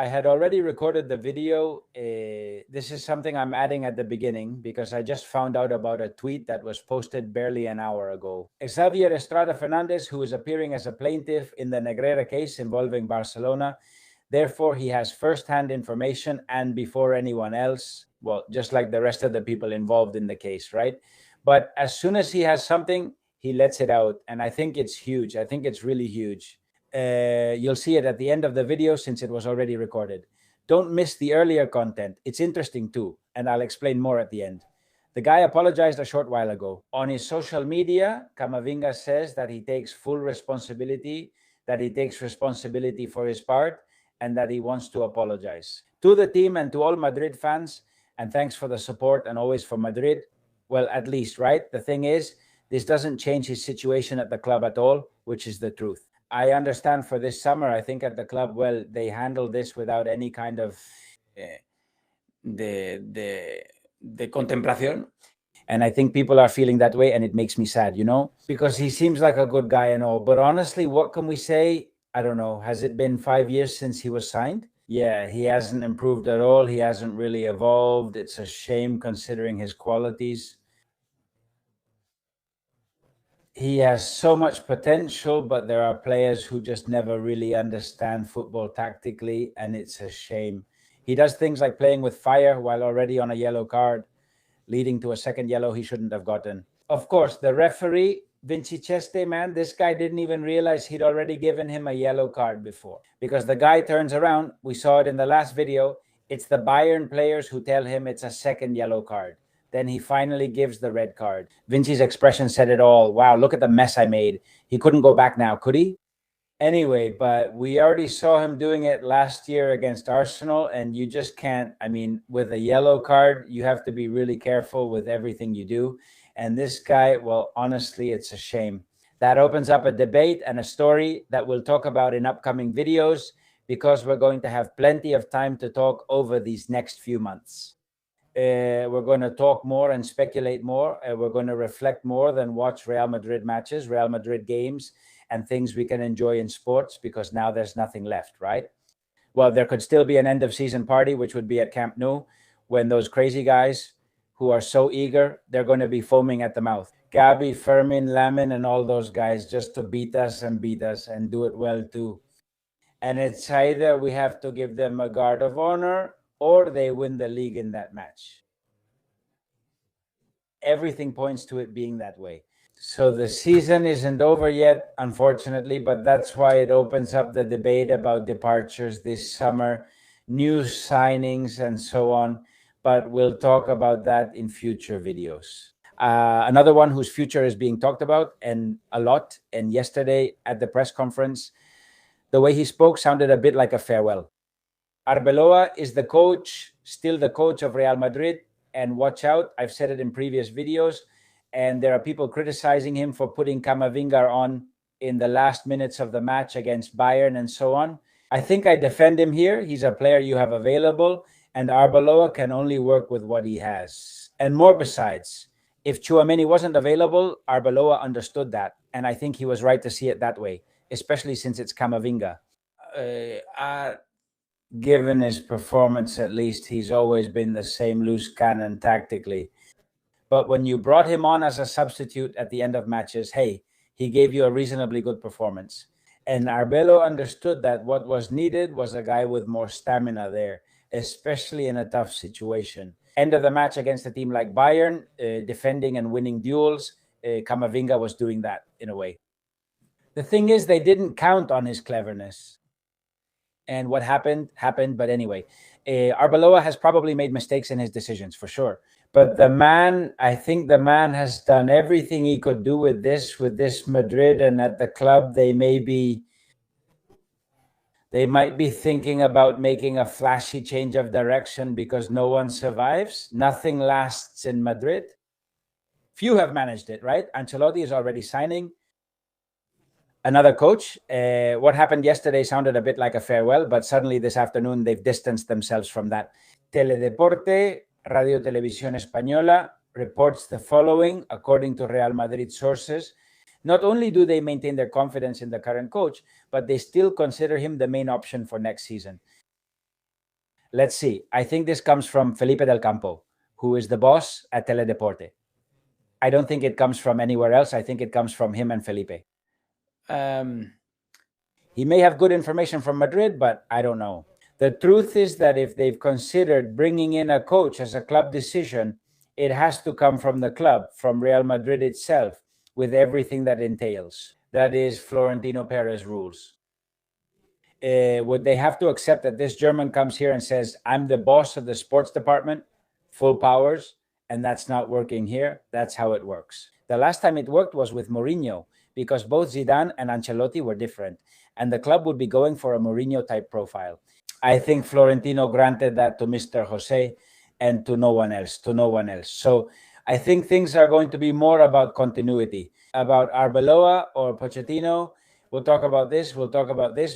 I had already recorded the video. This is something I'm adding at the beginning because I just found out about a tweet that was posted barely an hour ago. Xavier Estrada Fernandez, who is appearing as a plaintiff in the Negreira case involving Barcelona. Therefore, he has first-hand information and before anyone else, well, just like the rest of the people involved in the case, right? But as soon as he has something, he lets it out. And I think it's huge. I think it's really huge. You'll see it at the end of the video since it was already recorded. Don't miss the earlier content. It's interesting too, and I'll explain more at the end. The guy apologized a short while ago. On his social media, Camavinga says that he takes full responsibility, that he takes responsibility for his part, and that he wants to apologize. To the team and to all Madrid fans, and thanks for the support and always for Madrid. Well, at least, right? The thing is, this doesn't change his situation at the club at all, which is the truth. I understand for this summer, I think at the club, well, they handled this without any kind of de contemplación. And I think people are feeling that way, and it makes me sad, you know, because he seems like a good guy and all. But honestly, what can we say? I don't know. Has it been 5 years since he was signed? Yeah, he hasn't improved at all. He hasn't really evolved. It's a shame considering his qualities. He has so much potential, but there are players who just never really understand football tactically, and it's a shame. He does things like playing with fire while already on a yellow card, leading to a second yellow he shouldn't have gotten. Of course, the referee, Vinci Cheste, man, this guy didn't even realize he'd already given him a yellow card before. Because the guy turns around, we saw it in the last video, it's the Bayern players who tell him it's a second yellow card. Then he finally gives the red card. Vinci's expression said it all. Wow, look at the mess I made. He couldn't go back now, could he? Anyway, but we already saw him doing it last year against Arsenal, and you just can't, I mean, with a yellow card, you have to be really careful with everything you do. And this guy, well, honestly, it's a shame. That opens up a debate and a story that we'll talk about in upcoming videos because we're going to have plenty of time to talk over these next few months. We're going to talk more and speculate more. We're going to reflect more than watch Real Madrid matches, Real Madrid games, and things we can enjoy in sports because now there's nothing left, right? Well, there could still be an end of season party, which would be at Camp Nou, when those crazy guys who are so eager, they're going to be foaming at the mouth. Gabi, Fermin, Lamin, and all those guys just to beat us and do it well too. And it's either we have to give them a guard of honor or they win the league in that match. Everything points to it being that way. So the season isn't over yet, unfortunately, but that's why it opens up the debate about departures this summer, new signings, and so on. But we'll talk about that in future videos. Another one whose future is being talked about and a lot, and yesterday at the press conference, the way he spoke sounded a bit like a farewell. Arbeloa is the coach, still the coach of Real Madrid, and watch out, I've said it in previous videos, and there are people criticizing him for putting Camavinga on in the last minutes of the match against Bayern and so on. I think I defend him here. He's a player you have available, and Arbeloa can only work with what he has. And more besides, if Tchouaméni wasn't available, Arbeloa understood that, and I think he was right to see it that way, especially since it's Camavinga. Given his performance, at least, he's always been the same loose cannon tactically. But when you brought him on as a substitute at the end of matches, hey, he gave you a reasonably good performance. And Arbeloa understood that what was needed was a guy with more stamina there, especially in a tough situation. End of the match against a team like Bayern, defending and winning duels, Camavinga was doing that in a way. The thing is, they didn't count on his cleverness. And what happened. But anyway, Arbeloa has probably made mistakes in his decisions, for sure. But I think the man has done everything he could do with this Madrid, and at the club, they might be thinking about making a flashy change of direction because no one survives. Nothing lasts in Madrid. Few have managed it, right? Ancelotti is already signing another coach. What happened yesterday sounded a bit like a farewell, but suddenly this afternoon they've distanced themselves from that. Teledeporte, Radio Televisión Española, reports the following, according to Real Madrid sources. Not only do they maintain their confidence in the current coach, but they still consider him the main option for next season. Let's see. I think this comes from Felipe del Campo, who is the boss at Teledeporte. I don't think it comes from anywhere else. I think it comes from him and Felipe. He may have good information from Madrid, but I don't know. The truth is that if they've considered bringing in a coach as a club decision, it has to come from the club, from Real Madrid itself, with everything that entails. That is Florentino Perez rules. Would they have to accept that this German comes here and says, I'm the boss of the sports department, full powers, and that's not working here? That's how it works. The last time it worked was with Mourinho, because both Zidane and Ancelotti were different, and the club would be going for a Mourinho-type profile. I think Florentino granted that to Mr. Jose and to no one else, So I think things are going to be more about continuity. About Arbeloa or Pochettino, we'll talk about this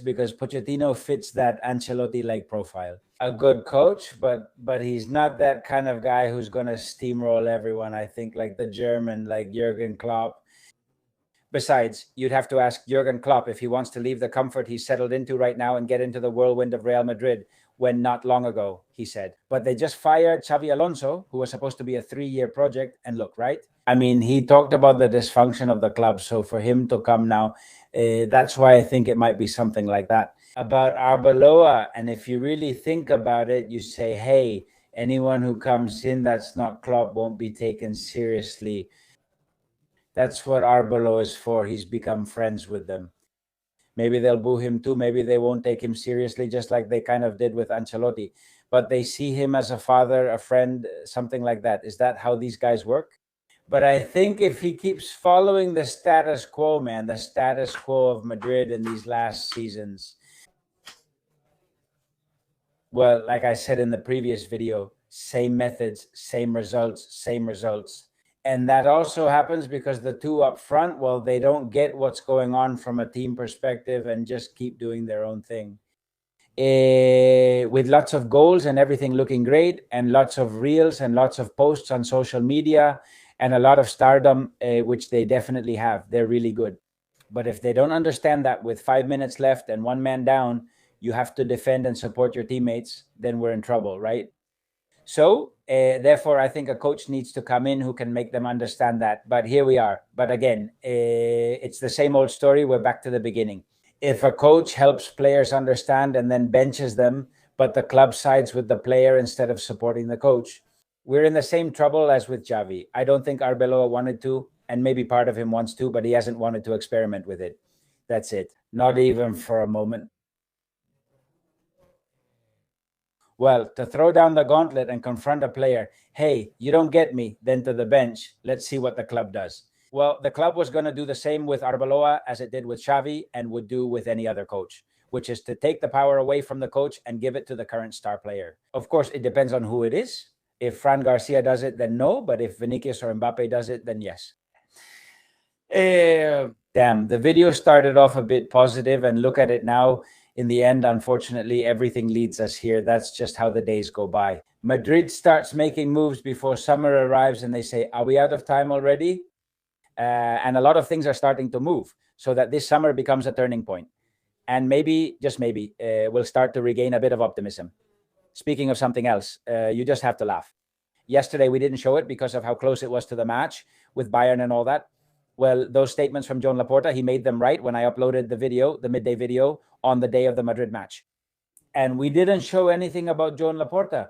because Pochettino fits that Ancelotti-like profile. A good coach, but he's not that kind of guy who's going to steamroll everyone, I think, like the German, like Jurgen Klopp. Besides, you'd have to ask Jurgen Klopp if he wants to leave the comfort he's settled into right now and get into the whirlwind of Real Madrid, when not long ago, he said. But they just fired Xavi Alonso, who was supposed to be a 3-year project, and look, right? I mean, he talked about the dysfunction of the club, so for him to come now, that's why I think it might be something like that. About Arbeloa, and if you really think about it, you say, hey, anyone who comes in that's not Klopp won't be taken seriously. That's what Arbeloa is for. He's become friends with them. Maybe they'll boo him too. Maybe they won't take him seriously, just like they kind of did with Ancelotti. But they see him as a father, a friend, something like that. Is that how these guys work? But I think if he keeps following the status quo, man, the status quo of Madrid in these last seasons, well, like I said in the previous video, same methods, same results. And that also happens because the two up front, well, they don't get what's going on from a team perspective and just keep doing their own thing. With lots of goals and everything looking great, and lots of reels and lots of posts on social media, and a lot of stardom, which they definitely have. They're really good. But if they don't understand that with 5 minutes left and one man down, you have to defend and support your teammates, then we're in trouble, right? So, therefore, I think a coach needs to come in who can make them understand that. But here we are. But again, it's the same old story. We're back to the beginning. If a coach helps players understand and then benches them, but the club sides with the player instead of supporting the coach, we're in the same trouble as with Xavi. I don't think Arbeloa wanted to, and maybe part of him wants to, but he hasn't wanted to experiment with it. That's it. Not even for a moment. Well, to throw down the gauntlet and confront a player, hey, you don't get me, then to the bench, let's see what the club does. Well, the club was going to do the same with Arbeloa as it did with Xavi and would do with any other coach, which is to take the power away from the coach and give it to the current star player. Of course, it depends on who it is. If Fran Garcia does it, then no. But if Vinicius or Mbappe does it, then yes. Damn, the video started off a bit positive, and look at it now. In the end, unfortunately, everything leads us here. That's just how the days go by. Madrid starts making moves before summer arrives, and they say, are we out of time already? And a lot of things are starting to move, so that this summer becomes a turning point. And maybe, just maybe, we'll start to regain a bit of optimism. Speaking of something else, you just have to laugh. Yesterday, we didn't show it because of how close it was to the match with Bayern and all that. Well, those statements from Joan Laporta, he made them right when I uploaded the video, the midday video, on the day of the Madrid match. And we didn't show anything about Joan Laporta.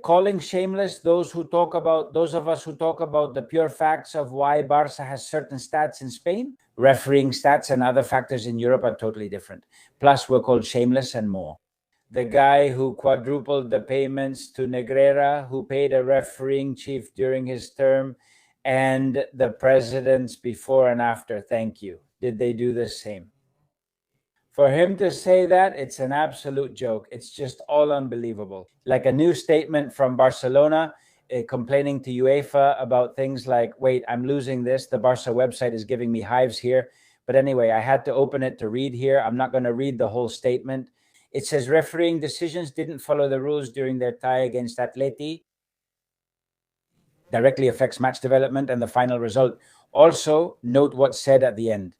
Calling shameless those of us who talk about the pure facts of why Barça has certain stats in Spain. Refereeing stats and other factors in Europe are totally different. Plus, we're called shameless and more. The guy who quadrupled the payments to Negreira, who paid a refereeing chief during his term, and the presidents before and after, thank you. Did they do the same? For him to say that, it's an absolute joke. It's just all unbelievable. Like a new statement from Barcelona complaining to UEFA about things like, wait, I'm losing this. The Barca website is giving me hives here. But anyway, I had to open it to read here. I'm not going to read the whole statement. It says refereeing decisions didn't follow the rules during their tie against Atleti. Directly affects match development and the final result. Also, note what's said at the end.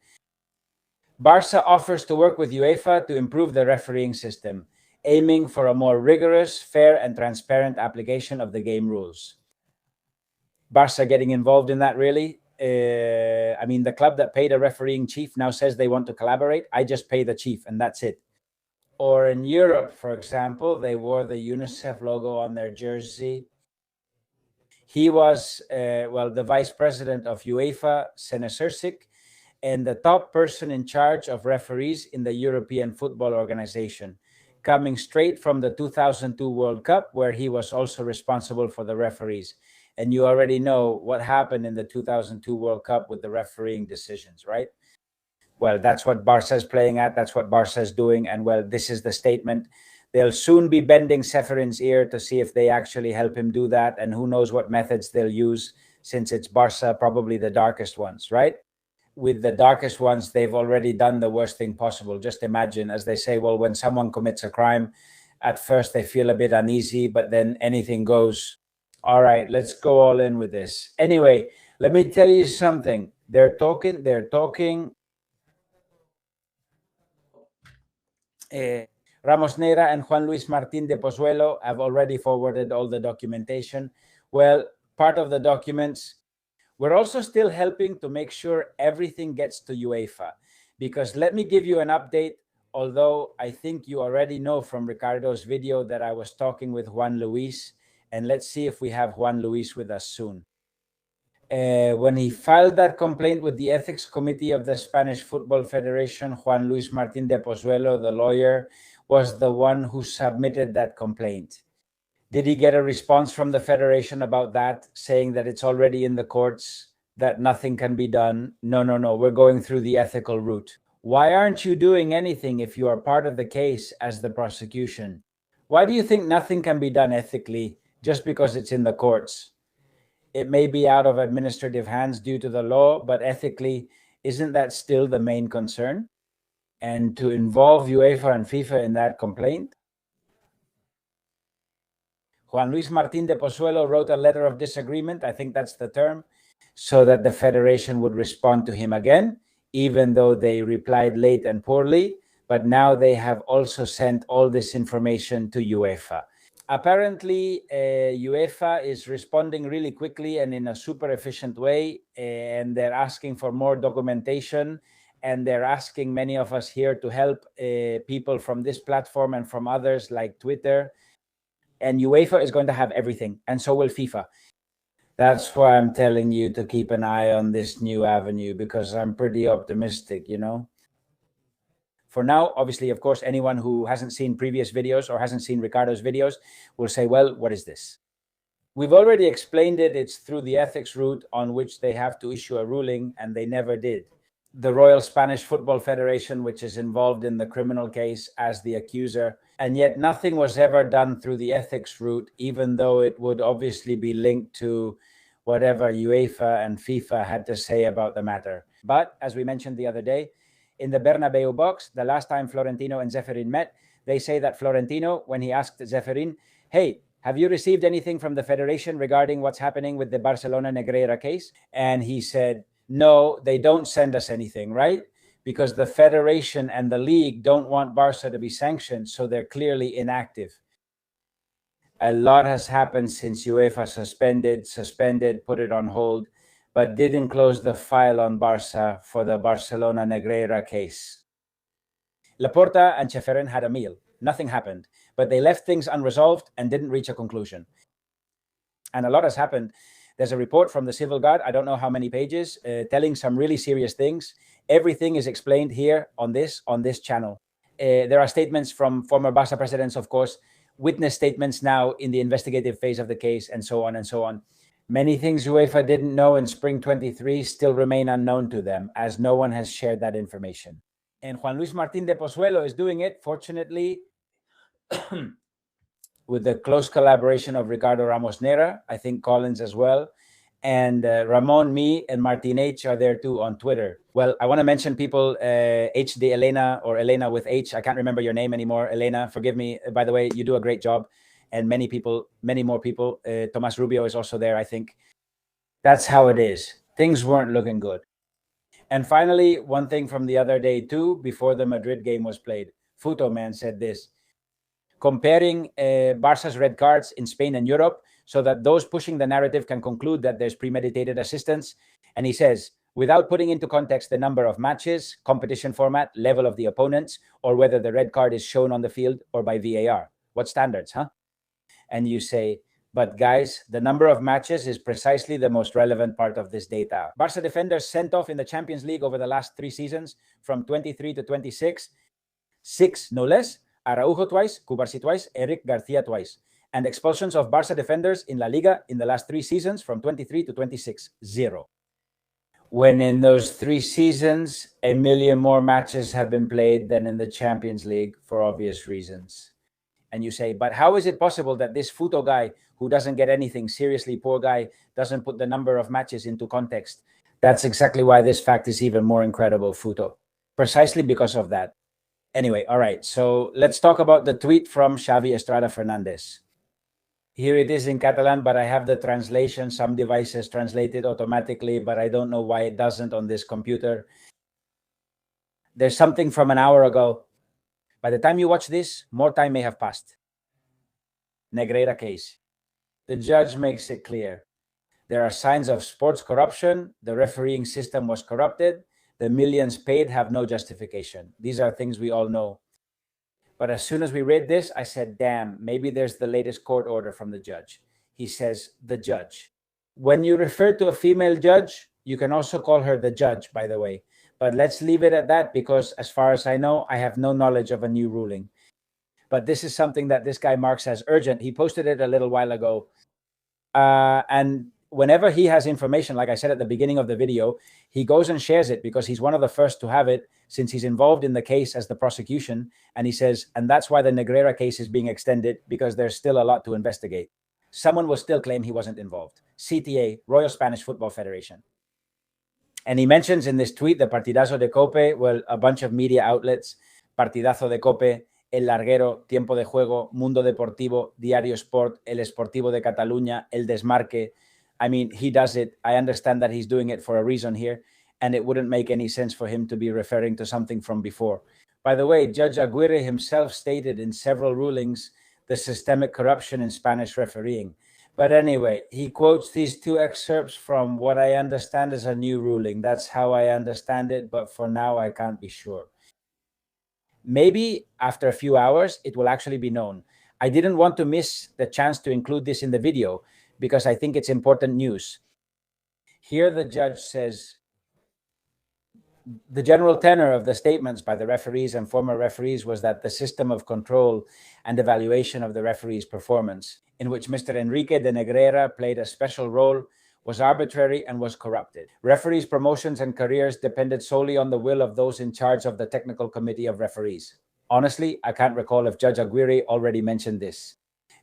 Barça offers to work with UEFA to improve the refereeing system. aiming for a more rigorous, fair, and transparent application of the game rules. Barça getting involved in that, really? I mean, the club that paid a refereeing chief now says they want to collaborate. I just pay the chief, and that's it. Or in Europe, for example, they wore the UNICEF logo on their jersey. He was, the vice president of UEFA, Senesursic, and the top person in charge of referees in the European Football Organization, coming straight from the 2002 World Cup, where he was also responsible for the referees. And you already know what happened in the 2002 World Cup with the refereeing decisions, right? Well, that's what Barça is playing at. That's what Barça is doing. And well, this is the statement. They'll soon be bending Ceferin's ear to see if they actually help him do that. And who knows what methods they'll use, since it's Barça, probably the darkest ones, right? With the darkest ones, they've already done the worst thing possible. Just imagine, as they say, well, when someone commits a crime, at first they feel a bit uneasy, but then anything goes. All right, let's go all in with this. Anyway, let me tell you something. They're talking. Ramos Neira and Juan Luis Martín de Pozuelo have already forwarded all the documentation. Well, part of the documents, we're also still helping to make sure everything gets to UEFA. Because let me give you an update, although I think you already know from Ricardo's video that I was talking with Juan Luis, and let's see if we have Juan Luis with us soon. When he filed that complaint with the Ethics Committee of the Spanish Football Federation, Juan Luis Martín de Pozuelo, the lawyer, was the one who submitted that complaint. Did he get a response from the Federation about that, saying that it's already in the courts, that nothing can be done? No, we're going through the ethical route. Why aren't you doing anything if you are part of the case as the prosecution? Why do you think nothing can be done ethically just because it's in the courts? It may be out of administrative hands due to the law, but ethically, isn't that still the main concern? And to involve UEFA and FIFA in that complaint? Juan Luis Martín de Pozuelo wrote a letter of disagreement, I think that's the term, so that the Federation would respond to him again, even though they replied late and poorly. But now they have also sent all this information to UEFA. Apparently, UEFA is responding really quickly and in a super efficient way, and they're asking for more documentation, and they're asking many of us here to help people from this platform and from others like Twitter. And UEFA is going to have everything, and so will FIFA. That's why I'm telling you to keep an eye on this new avenue, because I'm pretty optimistic, you know? For now, obviously, of course, anyone who hasn't seen previous videos or hasn't seen Ricardo's videos will say, well, what is this? We've already explained it. It's through the ethics route on which they have to issue a ruling, and they never did. The Royal Spanish Football Federation, which is involved in the criminal case as the accuser, and yet nothing was ever done through the ethics route, even though it would obviously be linked to whatever UEFA and FIFA had to say about the matter. But as we mentioned the other day, in the Bernabeu box, the last time Florentino and Zeferin met, they say that Florentino, when he asked Zeferin, hey, have you received anything from the Federation regarding what's happening with the Barcelona Negreira case? And he said, no, they don't send us anything, right? Because the Federation and the league don't want Barca to be sanctioned, so they're clearly inactive. A lot has happened since UEFA suspended, put it on hold, but didn't close the file on Barça for the Barcelona Negreira case. Laporta and Ceferin had a meal. Nothing happened, but they left things unresolved and didn't reach a conclusion. And a lot has happened. There's a report from the Civil Guard, I don't know how many pages, telling some really serious things. Everything is explained here on this channel. There are statements from former Barça presidents, of course, witness statements now in the investigative phase of the case, and so on and so on. Many things UEFA didn't know in spring 23 still remain unknown to them, as no one has shared that information. And Juan Luis Martín de Pozuelo is doing it, fortunately, with the close collaboration of Ricardo Ramos Neira, I think Collins as well, and Ramon, me, and Martin H are there too on Twitter. Well, I want to mention people, H de Elena, or Elena with H. I can't remember your name anymore. Elena, forgive me. By the way, you do a great job. And many more people. Tomas Rubio is also there, I think. That's how it is. Things weren't looking good. And finally, one thing from the other day too, before the Madrid game was played, Futo Man said this. comparing Barca's red cards in Spain and Europe so that those pushing the narrative can conclude that there's premeditated assistance. And he says, without putting into context the number of matches, competition format, level of the opponents, or whether the red card is shown on the field or by VAR. What standards, huh? And you say, but guys, the number of matches is precisely the most relevant part of this data. Barca defenders sent off in the Champions League over the last 3 seasons from 23 to 26, 6 no less, Araujo twice, Cubarsí twice, Eric Garcia twice. And expulsions of Barca defenders in La Liga in the last 3 seasons from 23 to 26, 0. When in those 3 seasons, a million more matches have been played than in the Champions League for obvious reasons. And you say, but how is it possible that this Futo guy who doesn't get anything, seriously poor guy, doesn't put the number of matches into context? That's exactly why this fact is even more incredible, Futo. Precisely because of that. Anyway, all right, so let's talk about the tweet from Xavi Estrada Fernandez. Here it is in Catalan, but I have the translation. Some devices translate it automatically, but I don't know why it doesn't on this computer. There's something from an hour ago. By the time you watch this, more time may have passed. Negreira case. The judge makes it clear. There are signs of sports corruption. The refereeing system was corrupted. The millions paid have no justification. These are things we all know. But as soon as we read this, I said, damn, maybe there's the latest court order from the judge. He says, the judge. When you refer to a female judge, you can also call her the judge, by the way. But let's leave it at that because as far as I know, I have no knowledge of a new ruling. But this is something that this guy marks as urgent. He posted it a little while ago. And whenever he has information, like I said at the beginning of the video, he goes and shares it because he's one of the first to have it since he's involved in the case as the prosecution. And he says, and that's why the Negreira case is being extended because there's still a lot to investigate. Someone will still claim he wasn't involved. CTA, Royal Spanish Football Federation. And he mentions in this tweet the Partidazo de Cope, well, a bunch of media outlets, Partidazo de Cope, El Larguero, Tiempo de Juego, Mundo Deportivo, Diario Sport, El Esportivo de Cataluña, El Desmarque. I mean, he does it. I understand that he's doing it for a reason here, and it wouldn't make any sense for him to be referring to something from before. By the way, Judge Aguirre himself stated in several rulings the systemic corruption in Spanish refereeing. But anyway, he quotes these 2 excerpts from what I understand is a new ruling. That's how I understand it, but for now, I can't be sure. Maybe after a few hours, it will actually be known. I didn't want to miss the chance to include this in the video because I think it's important news. Here the judge says, the general tenor of the statements by the referees and former referees was that the system of control and evaluation of the referee's performance, in which Mr. Enrique de Negreira played a special role, was arbitrary and was corrupted. Referees' promotions and careers depended solely on the will of those in charge of the technical committee of referees. Honestly, I can't recall if Judge Aguirre already mentioned this.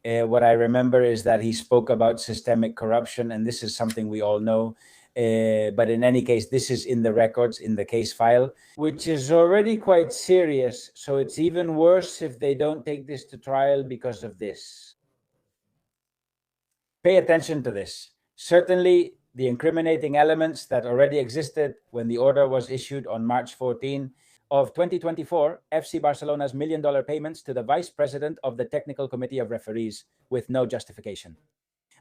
What I remember is that he spoke about systemic corruption, and this is something we all know. But in any case, this is in the records, in the case file, which is already quite serious. So it's even worse if they don't take this to trial because of this. Pay attention to this. Certainly, the incriminating elements that already existed when the order was issued on March 14 of 2024, FC Barcelona's $1 million payments to the vice president of the technical committee of referees with no justification,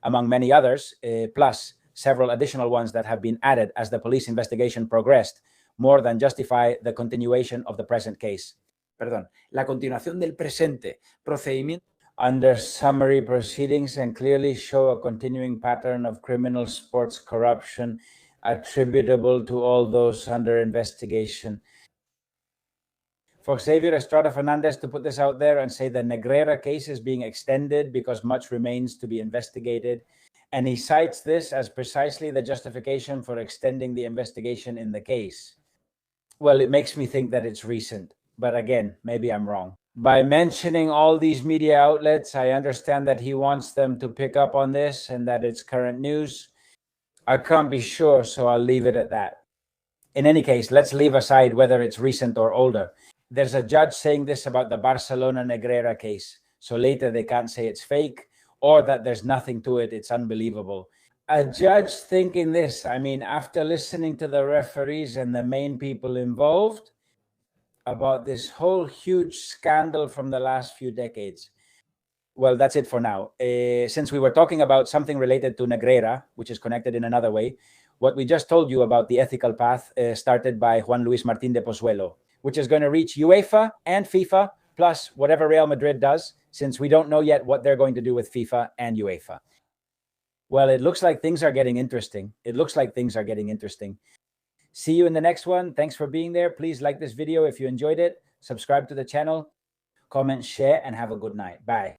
among many others, plus several additional ones that have been added as the police investigation progressed, more than justify the continuation of the present case. La continuación del presente procedimiento under summary proceedings and clearly show a continuing pattern of criminal sports corruption attributable to all those under investigation. For Xavier Estrada Fernandez to put this out there and say the Negreira case is being extended because much remains to be investigated, and he cites this as precisely the justification for extending the investigation in the case. Well, it makes me think that it's recent, but again, maybe I'm wrong. By mentioning all these media outlets, I understand that he wants them to pick up on this and that it's current news. I can't be sure, so I'll leave it at that. In any case, let's leave aside whether it's recent or older. There's a judge saying this about the Barcelona Negreira case, so later they can't say it's fake or that there's nothing to it, it's unbelievable. A judge thinking this, I mean, after listening to the referees and the main people involved about this whole huge scandal from the last few decades, well, that's it for now. Since we were talking about something related to Negreira, which is connected in another way, what we just told you about the ethical path started by Juan Luis Martín de Pozuelo, which is going to reach UEFA and FIFA, plus whatever Real Madrid does, since we don't know yet what they're going to do with FIFA and UEFA. Well, it looks like things are getting interesting. See you in the next one. Thanks for being there. Please like this video if you enjoyed it. Subscribe to the channel, comment, share, and have a good night. Bye.